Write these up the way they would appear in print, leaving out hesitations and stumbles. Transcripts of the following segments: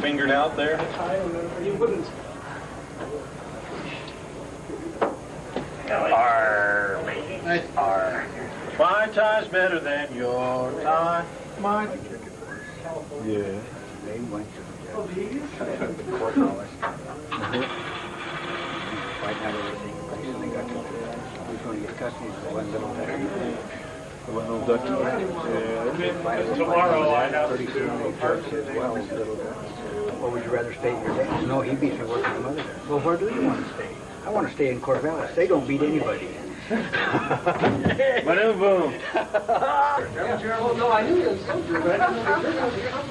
fingered out there? You wouldn't. R, baby. R. My time's better than your time. Mine. Yeah. They went to Oh, do you? court and all that stuff. Right now they were taking place and they got to who's going to get custody of the one little ducky. The one little ducky? Yeah. Tomorrow I have Pretty soon the judge says, well, little ducky, well, would you rather stay at your dad's? No, he beats me worse than my mother does. Well, where do you want to stay? I want to stay in Corvallis. They don't beat anybody. Boom, boom. No, I knew you was soldier, but I didn't know they were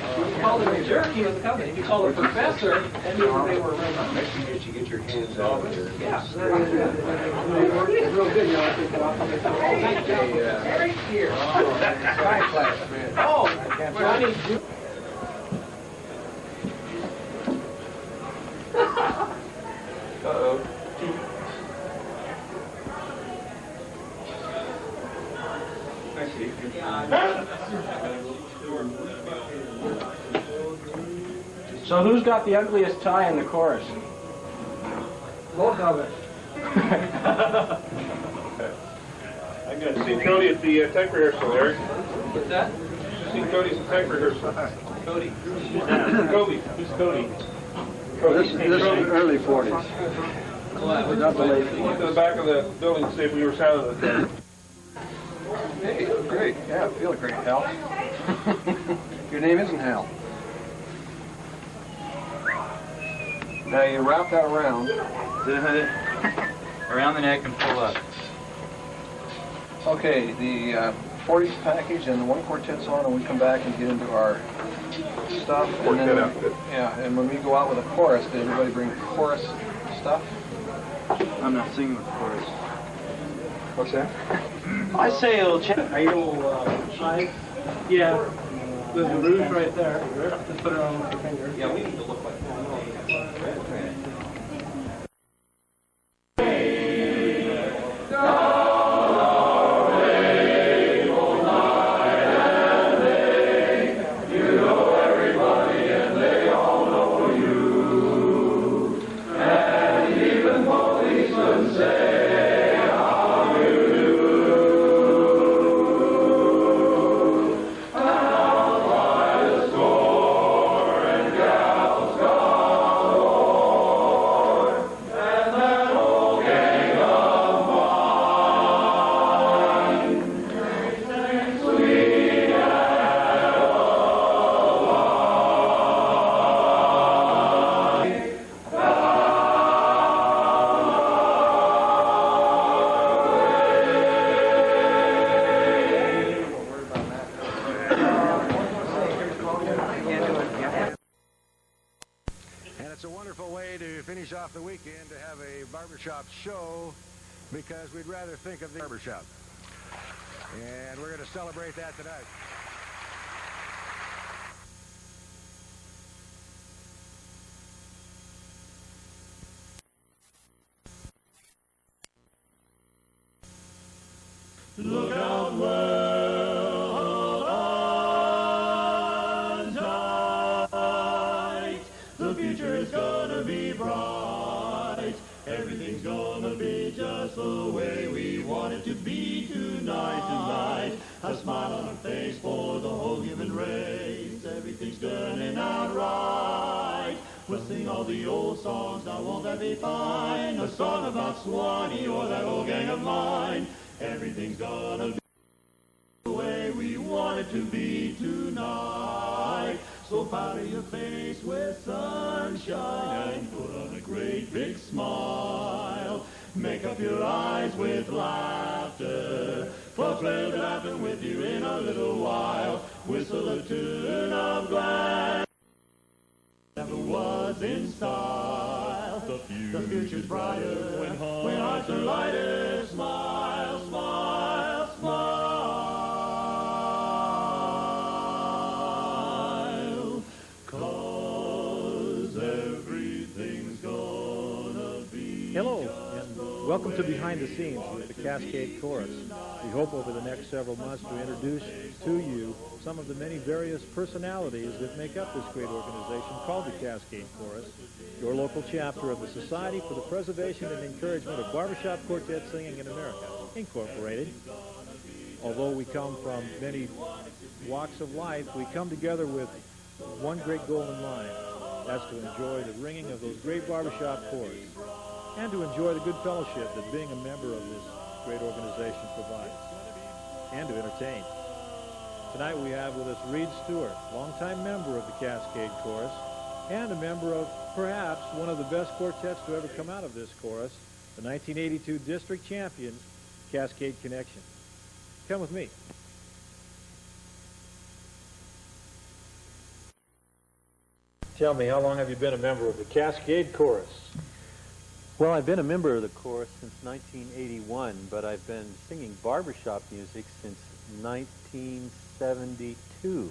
you called him a jerky in the company. If you called him professor, that means they were real. Make sure that you get your hands out of your... Yeah. They worked real good, you know, I think. Eric here. Science class, man. Oh, well, I need you. Uh-oh. I see. So who's got the ugliest tie in the chorus? Both of it. I got to see Cody at the type rehearsal, Eric. What's that? See Cody's at type rehearsal. Cody. Cody. Who's Cody? This is early 40s. Not the late 40s. Look to the back of the building to see if we were sound of the Hey, great. Yeah, I feel great, Hal. Your name isn't Hal. Now you wrap that around. Around the neck and pull up. Okay, the 40s package and the one quartet's on, and we come back and get into our stuff. Quartet outfit. Yeah, and when we go out with a chorus, did everybody bring chorus stuff? I'm not singing with the chorus. What's that? I say it'll check. Are you shy? Yeah. There's a rouge right there. Just put it on with your finger. Yeah, we need to look like Off the weekend to have a barbershop show because we'd rather think of the barbershop. And we're going to celebrate that tonight. Look out well on tight. The future is gonna be bright. Everything's gonna be just the way we want it to be tonight. A smile on our face for the whole human race. Everything's turning out right. We'll sing all the old songs, now won't that be fine? A song about Swanee or that old gang of mine. Everything's gonna be the way we want it to be tonight. So powder your face with sunshine and put on a great big smile. Make up your eyes with laughter, for Claire'll be laughing with you in a little while. Whistle a tune of glad never was in style. The future's brighter when hearts are lighter. Smile, smile, smile. 'Cause everything's gonna be. Hello, and welcome to Behind the Scenes with the Cascade Chorus. We hope over the next several months to introduce to you some of the many various personalities that make up this great organization called the Cascade Chorus, your local chapter of the Society for the Preservation and Encouragement of Barbershop Quartet Singing in America, Incorporated. Although we come from many walks of life, we come together with one great goal in mind. That's to enjoy the ringing of those great barbershop chords and to enjoy the good fellowship that being a member of this great organization provides, and to entertain. Tonight we have with us Reid Stewart, longtime member of the Cascade Chorus, and a member of perhaps one of the best quartets to ever come out of this chorus, the 1982 district champions, Cascade Connection. Come with me. Tell me, how long have you been a member of the Cascade Chorus? Well, I've been a member of the chorus since 1981, but I've been singing barbershop music since 1972.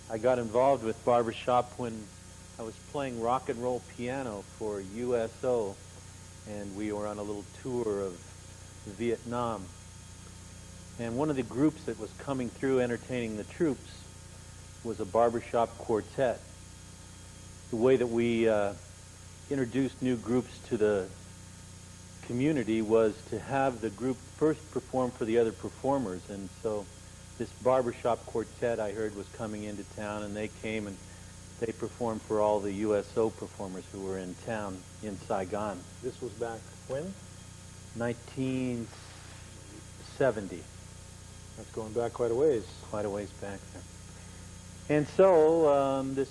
I got involved with barbershop when I was playing rock and roll piano for USO, and we were on a little tour of Vietnam. And one of the groups that was coming through entertaining the troops was a barbershop quartet. The way that we introduced new groups to the community was to have the group first perform for the other performers. And so this barbershop quartet I heard was coming into town, and they came and they performed for all the USO performers who were in town in Saigon. This was back when? 1970. That's going back quite a ways. Quite a ways back there. And so this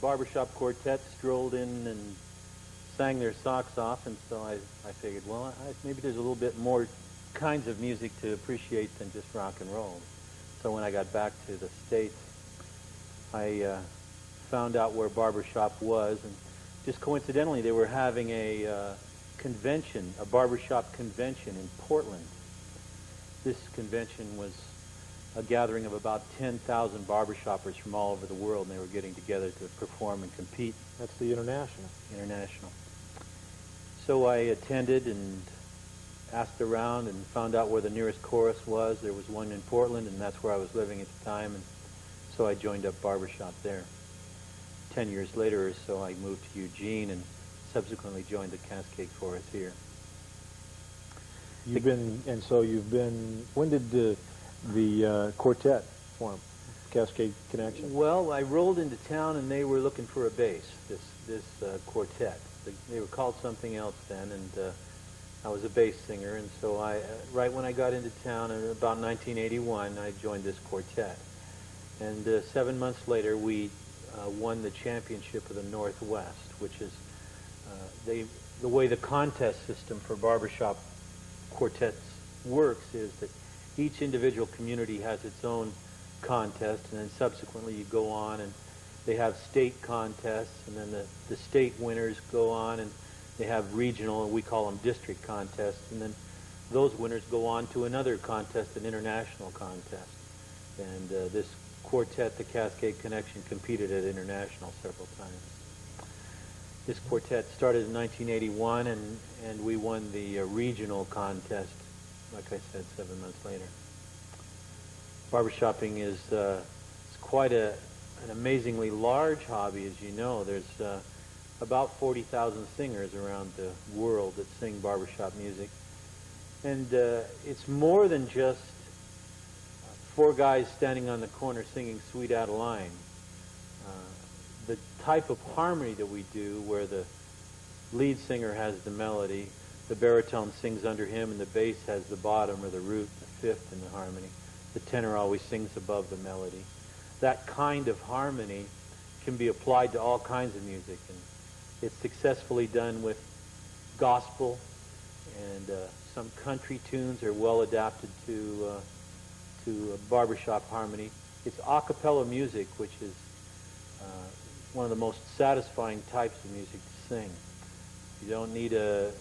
barbershop quartet strolled in and sang their socks off, and so I figured, well, maybe there's a little bit more kinds of music to appreciate than just rock and roll. So when I got back to the States, I found out where barbershop was, and just coincidentally, they were having a convention, a barbershop convention in Portland. This convention was a gathering of about 10,000 barbershoppers from all over the world, and they were getting together to perform and compete. That's the International. International. So I attended and asked around and found out where the nearest chorus was. There was one in Portland, and that's where I was living at the time, and so I joined up barbershop there. 10 years later or so, I moved to Eugene and subsequently joined the Cascade Chorus here. When did the quartet form, Cascade Connection? Well, I rolled into town and they were looking for a bass, this quartet. They were called something else then, and I was a bass singer, and so right when I got into town in about 1981, I joined this quartet. And 7 months later, we won the championship of the Northwest, which is the way the contest system for barbershop quartets works is that each individual community has its own contest, and then subsequently you go on and they have state contests, and then the state winners go on and they have regional, and we call them district contests, and then those winners go on to another contest, an international contest. And this quartet, the Cascade Connection, competed at international several times. This quartet started in 1981, and we won the regional contest, like I said, 7 months later. Barbershopping is quite an amazingly large hobby, as you know. There's about 40,000 singers around the world that sing barbershop music. And it's more than just four guys standing on the corner singing Sweet Adeline. The type of harmony that we do, where the lead singer has the melody, the baritone sings under him, and the bass has the bottom or the root, the fifth in the harmony. The tenor always sings above the melody. That kind of harmony can be applied to all kinds of music, and it's successfully done with gospel, and some country tunes are well adapted to barbershop harmony. It's a cappella music, which is one of the most satisfying types of music to sing. You don't need to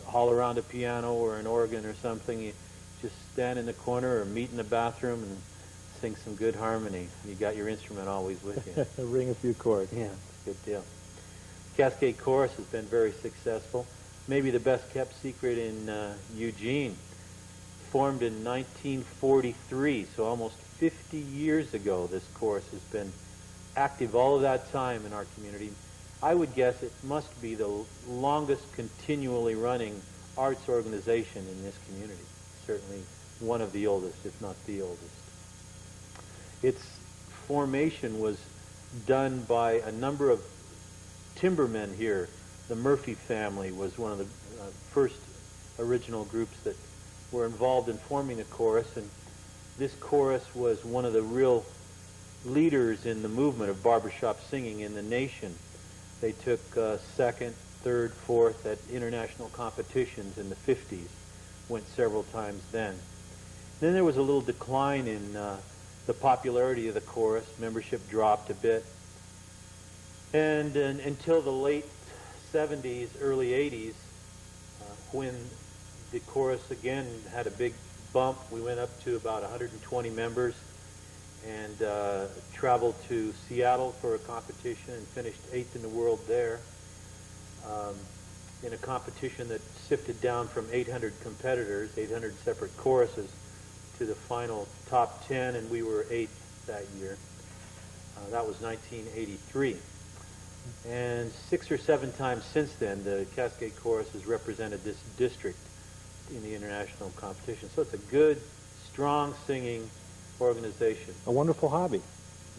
haul around a piano or an organ or something. You just stand in the corner or meet in the bathroom and sing some good harmony. You got your instrument always with you. Ring a few chords. Yeah, it's a good deal. Cascade Chorus has been very successful. Maybe the best kept secret in Eugene. formed in 1943, so almost 50 years ago. This chorus has been active all of that time in our community. I would guess it must be the longest continually running arts organization in this community. Certainly one of the oldest, if not the oldest. Its formation was done by a number of timbermen here. The Murphy family was one of the first original groups that were involved in forming the chorus, and this chorus was one of the real leaders in the movement of barbershop singing in the nation. They took second, third, fourth at international competitions in the 50s, went several times then. Then there was a little decline in the popularity of the chorus. Membership dropped a bit. And until the late 70s, early 80s, when the chorus again had a big bump, we went up to about 120 members and traveled to Seattle for a competition and finished 8th in the world there in a competition that sifted down from 800 competitors, 800 separate choruses, to the final top 10, and we were 8th that year. That was 1983. And 6 or 7 times since then, the Cascade Chorus has represented this district in the international competition. So it's a good, strong singing organization. A wonderful hobby.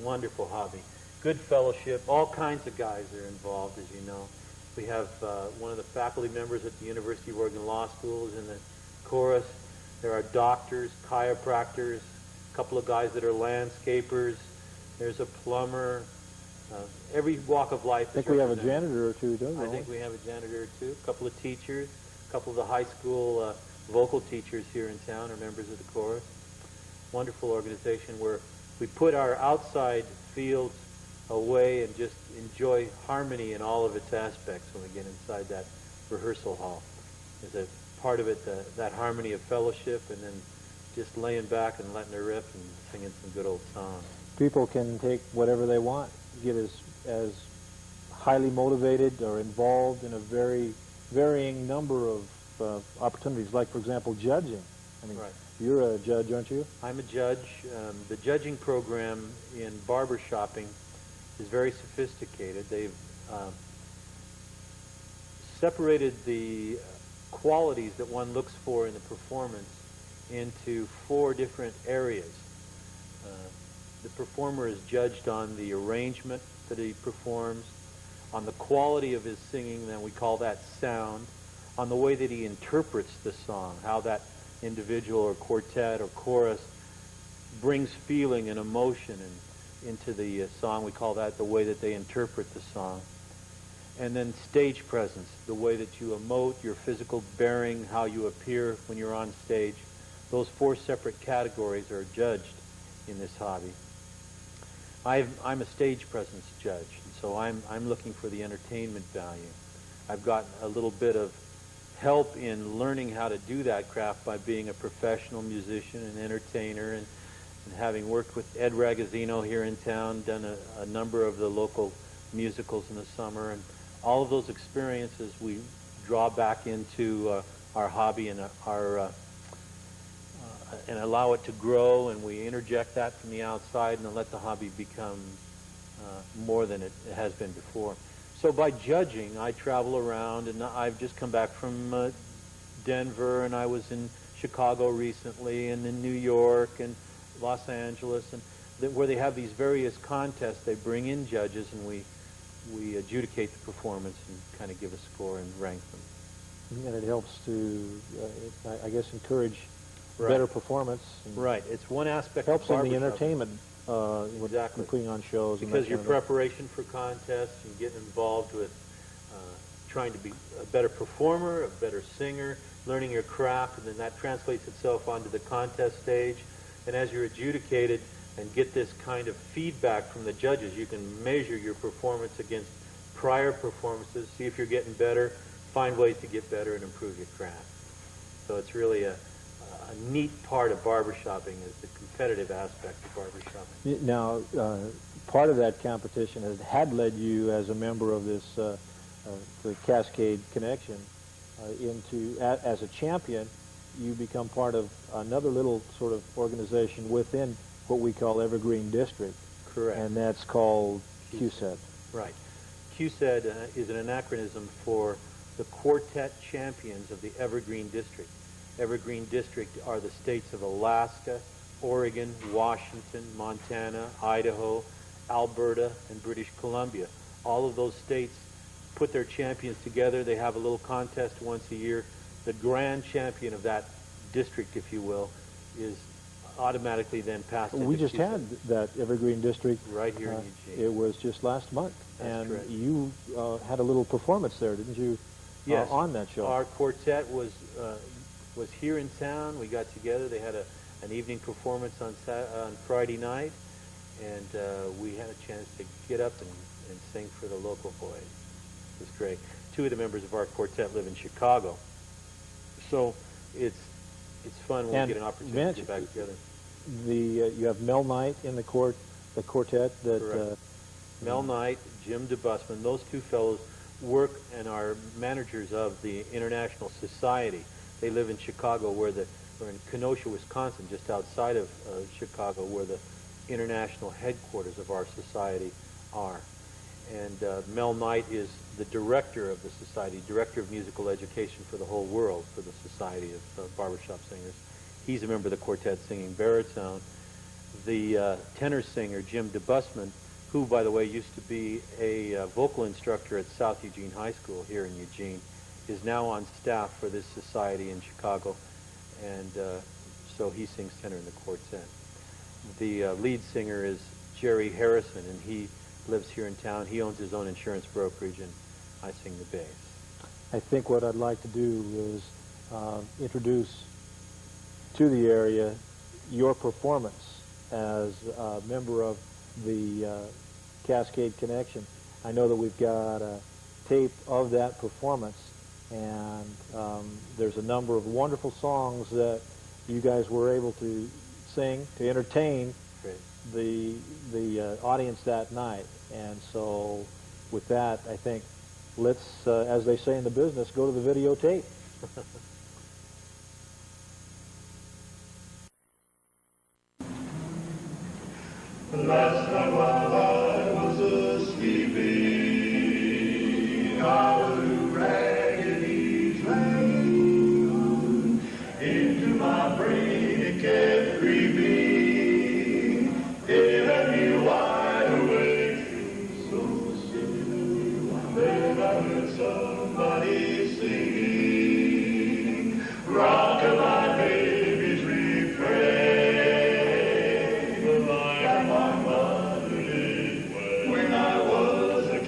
Wonderful hobby. Good fellowship. All kinds of guys are involved, as you know. We have one of the faculty members at the University of Oregon Law School is in the chorus. There are doctors, chiropractors, a couple of guys that are landscapers. There's a plumber. Every walk of life. I think we have a janitor or two, don't we? I think we have a janitor or two. A couple of teachers. A couple of the high school vocal teachers here in town are members of the chorus. Wonderful organization where we put our outside fields away and just enjoy harmony in all of its aspects when we get inside that rehearsal hall. There's a part of it, that harmony of fellowship, and then just laying back and letting her rip and singing some good old songs. People can take whatever they want, get as highly motivated or involved in a very varying number of opportunities, like, for example, judging. I mean, right. You're a judge, aren't you? I'm a judge. The judging program in barbershopping is very sophisticated. They've separated the qualities that one looks for in the performance into 4 different areas. The performer is judged on the arrangement that he performs, on the quality of his singing, then we call that sound, on the way that he interprets the song, how that individual or quartet or chorus brings feeling and emotion into the song, we call that the way that they interpret the song. And then stage presence, the way that you emote, your physical bearing, how you appear when you're on stage. Those 4 separate categories are judged in this hobby. I'm a stage presence judge, and so I'm looking for the entertainment value. I've gotten a little bit of help in learning how to do that craft by being a professional musician and entertainer, and having worked with Ed Ragazzino here in town, done a number of the local musicals in the summer, and all of those experiences we draw back into our hobby and and allow it to grow, and we interject that from the outside and let the hobby become more than it has been before. So by judging, I travel around, and I've just come back from Denver, and I was in Chicago recently, and in New York, and Los Angeles, and where they have these various contests. They bring in judges, and we adjudicate the performance and kind of give a score and rank them. And it helps to, I guess, encourage Right. better performance. Right. It's one aspect helps of in the barbershop. entertainment, Exactly. putting on shows. Because and your that kind of preparation for contests and getting involved with trying to be a better performer, a better singer, learning your craft, and then that translates itself onto the contest stage. And as you're adjudicated and get this kind of feedback from the judges, you can measure your performance against prior performances, see if you're getting better, find ways to get better and improve your craft. So it's really a neat part of barbershopping is the competitive aspect of barbershopping. Now, part of that competition had led you as a member of this, the Cascade Connection, into, as a champion, you become part of another little sort of organization within what we call Evergreen District. Correct. And that's called QSED. Right. QSED is an anachronism for the quartet champions of the Evergreen District. Evergreen District are the states of Alaska, Oregon, Washington, Montana, Idaho, Alberta, and British Columbia. All of those states put their champions together. They have a little contest once a year. The grand champion of that district, if you will, is automatically then passed into We just QSED. had that Evergreen District Right here in Eugene. It was just last month. That's and correct. you had a little performance there, didn't you? Yes. On that show. Our quartet was here in town. We got together. They had an evening performance on Friday night, and we had a chance to get up and sing for the local boys. It was great. Two of the members of our quartet live in Chicago, so it's fun when we get an opportunity to get back together. You have Mel Knight in the quartet. That Mel Knight, Jim DeBussman, those two fellows work and are managers of the International Society. They live in Chicago, or in Kenosha, Wisconsin, just outside of Chicago, where the international headquarters of our society are. And Mel Knight is the director of the society, director of musical education for the whole world, for the Society of Barbershop Singers. He's a member of the quartet singing baritone. The tenor singer, Jim DeBussman, who, by the way, used to be a vocal instructor at South Eugene High School here in Eugene, is now on staff for this society in Chicago, and so he sings tenor in the quartet. The lead singer is Jerry Harrison, and he lives here in town. He owns his own insurance brokerage, and I sing the bass. I think what I'd like to do is introduce to the area your performance as a member of the Cascade Connection. I know that we've got a tape of that performance, and there's a number of wonderful songs that you guys were able to sing to entertain the audience that night. And so with that, I think let's, as they say in the business, go to the videotape. Last night while I was a-sleeping, our raggedy train into my brain it kept creeping. It had me wide awake, so still. Then I heard somebody singing, "Rock-a-bye baby's refrain." When I was a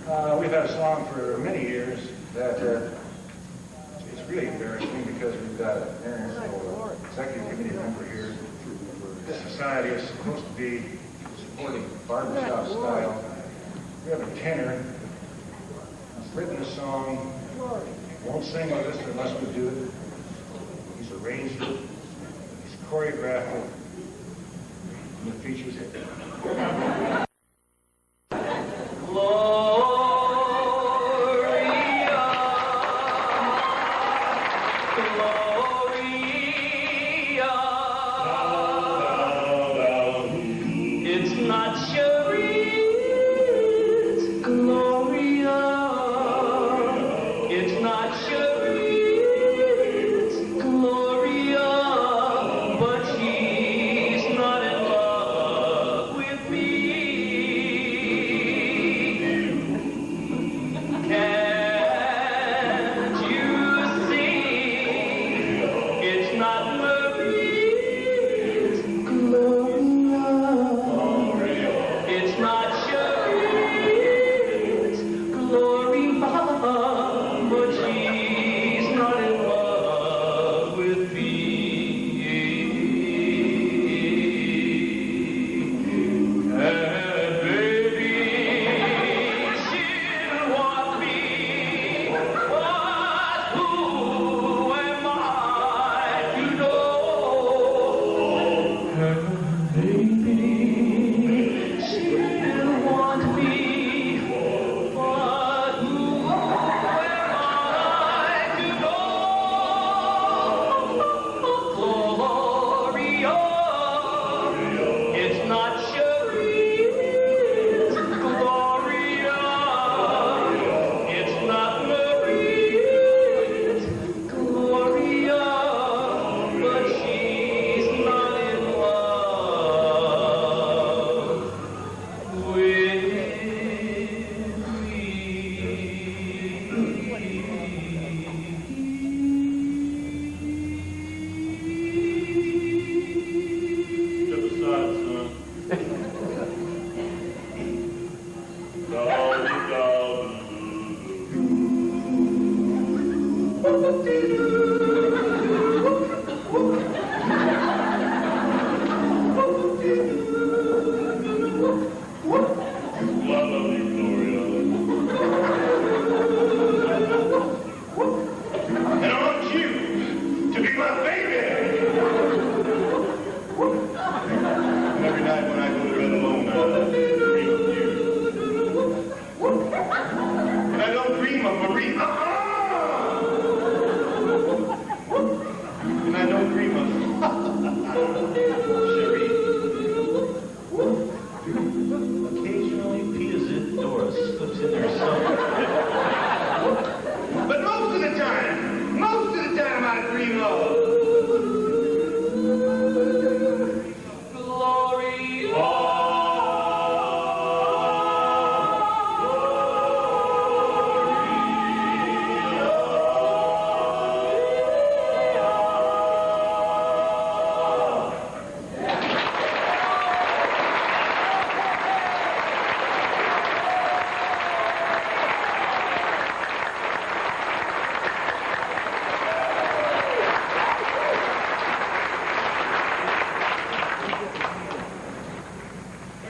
We've had a song for many years that it's really embarrassing because we've got an executive committee member here. This society is supposed to be supporting barbershop style. We have a tenor who's written a song, won't sing with us unless we do it. He's arranged it, he's choreographed it, and it features it.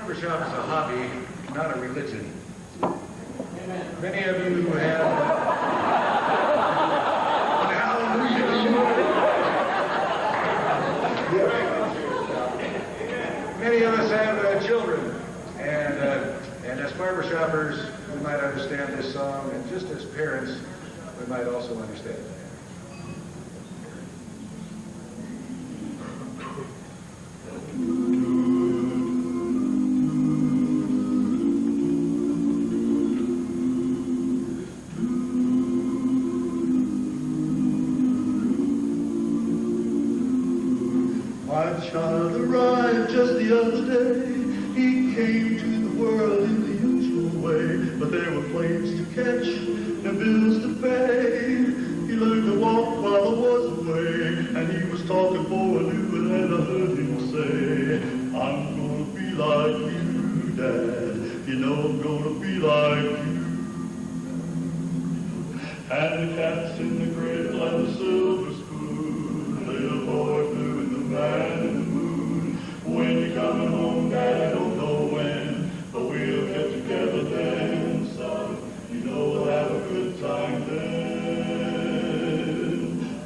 Barbershop is a hobby, not a religion. Many of you have... Many of us have children, and as barbershoppers, we might understand this song, and just as parents, we might also understand it. My child arrived just the other day. He came to the world in the usual way, but there were flames to catch and bills to pay. He learned to walk while I was away, and he was talking for I knew it, and I heard him say, I'm gonna be like you, Dad. You know I'm gonna be like you. And the cat's in the cradle and the silver spoon. Little boy blue and the man in the moon. When you're coming home, Dad, I don't know when, but we'll get together then, son. You know we'll have a good time then.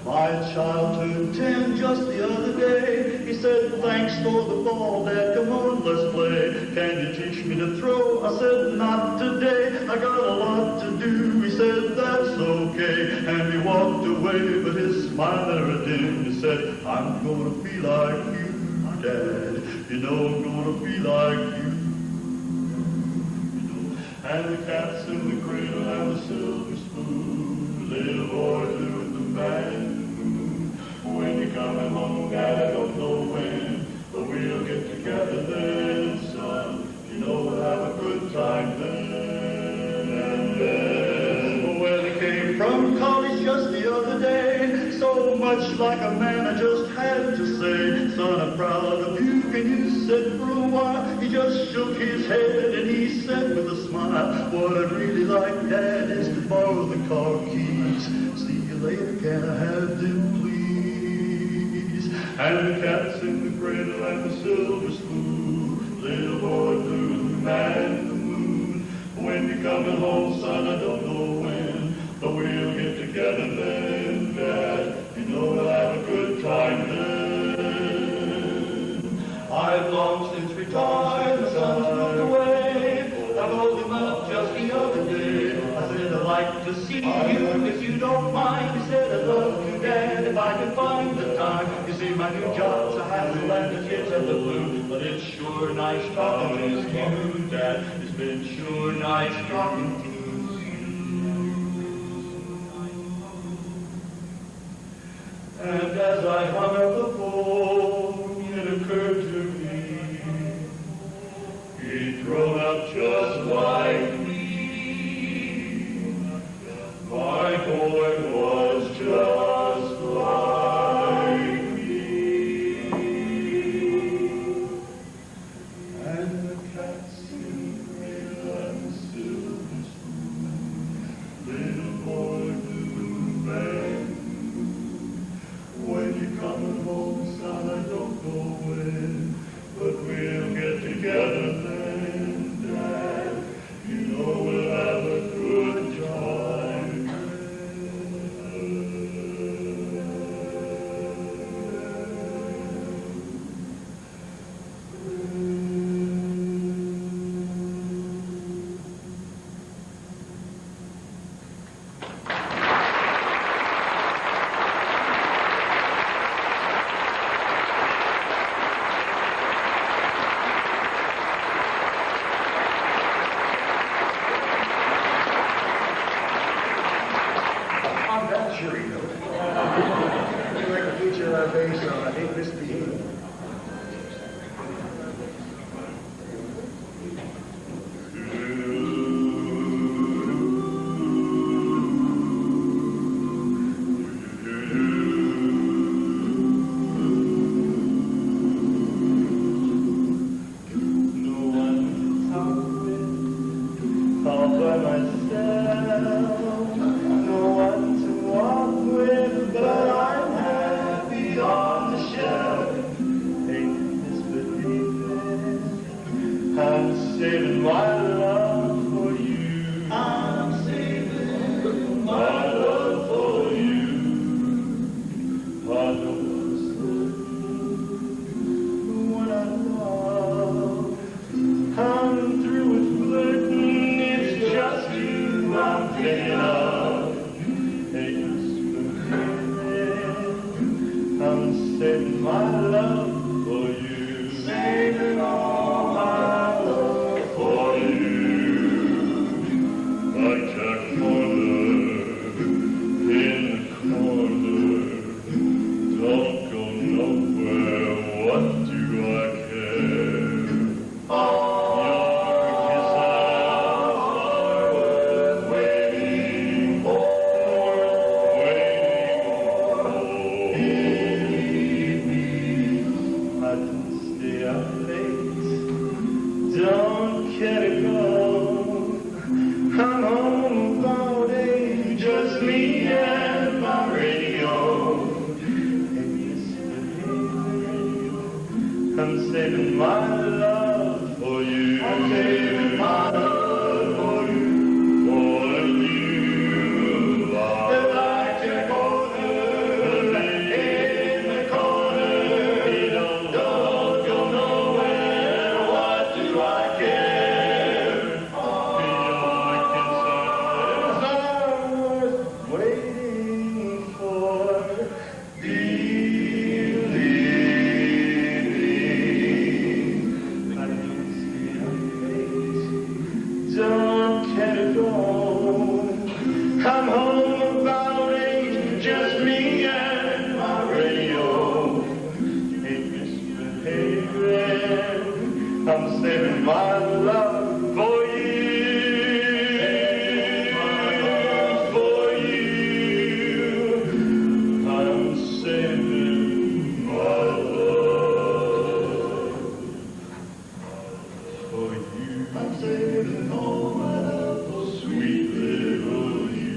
My child turned 10 just the other day. He said, thanks for the ball, Dad, come on, let's play. Can you teach me to throw? I said, not today, I got a lot to do. He said, that's okay, and he walked away, but his smile never dimmed. He said, I'm gonna be like you, Dad, you know I'm gonna be like you. And the cat's in the cradle and the silver spoon. Little boy blue and the man in the moon. When you're coming home, Dad, I don't know when, but we'll get together then, son. You know we'll have a good time then. Well, he came from college just the other day, so much like a man I just had to say, son, I'm proud of you. Can you sit for a while? He just shook his head and he said with a smile, what I'd really like, Dad, is to borrow the car keys. See you later, can I have them, please? And the cat's in the cradle and the silver spoon. Little boy blue and the man in the moon. When you're coming home, son, I don't know when, but we'll get together then, Dad. You know we'll have a good time then. I've long since retired, the son's moved away. I called him up just the other day. I said, I'd like to see you if you don't mind. He said, I'd love to, Dad, if I can find the time. You see, my new job's a hassle and the kids have the flu, but it's sure nice talking to you, Dad. It's been sure nice talking to you. And as I hung up the phone, it occurred to me, he'd grown up just like me. My boy was just like me. And the cat's in the cradle and the silver spoon. Little boy blue man. When you're coming home, son, I don't know when, but we'll get together then, Dad. You know we'll have a good time then. Don't care to go. Come on. saving my love for you. I'm saving my love for you. For you are like a corner in the corner. You don't go nowhere. What do I care? Your kisses are worth waiting for. Don't care to go. I'm home about 8, just me and my radio. Hey, Mr. Haven, I'm saving my love for you. For you. I'm saving my love for you. I'm saving all my love for sweet little you.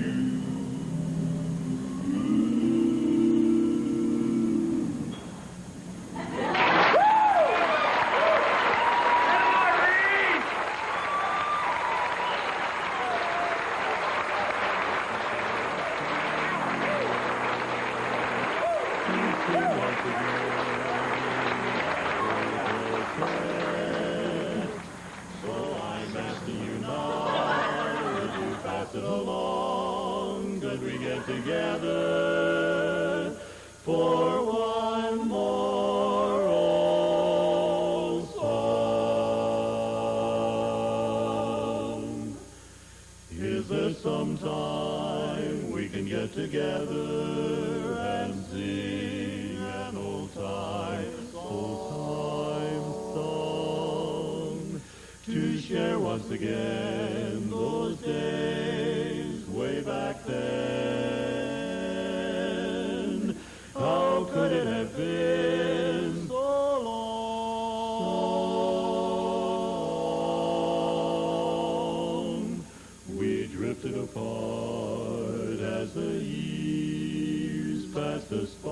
So I'm asking you now, would you pass it along? Could we get together for one more old song? Is there some time we can get together and sing an old time song? To share once again those days way back then. How could it have been so long? We drifted apart as the years passed us by.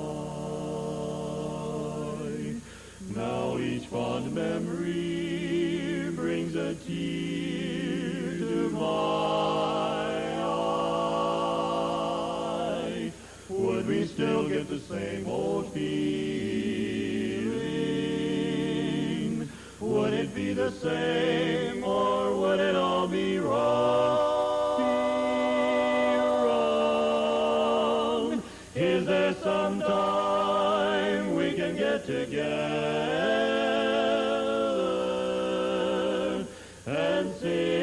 Now each fond memory brings a tear to my eye. Would we still get the same old feeling? Would it be the same, or would it all be wrong? Is there some time we can get together and sing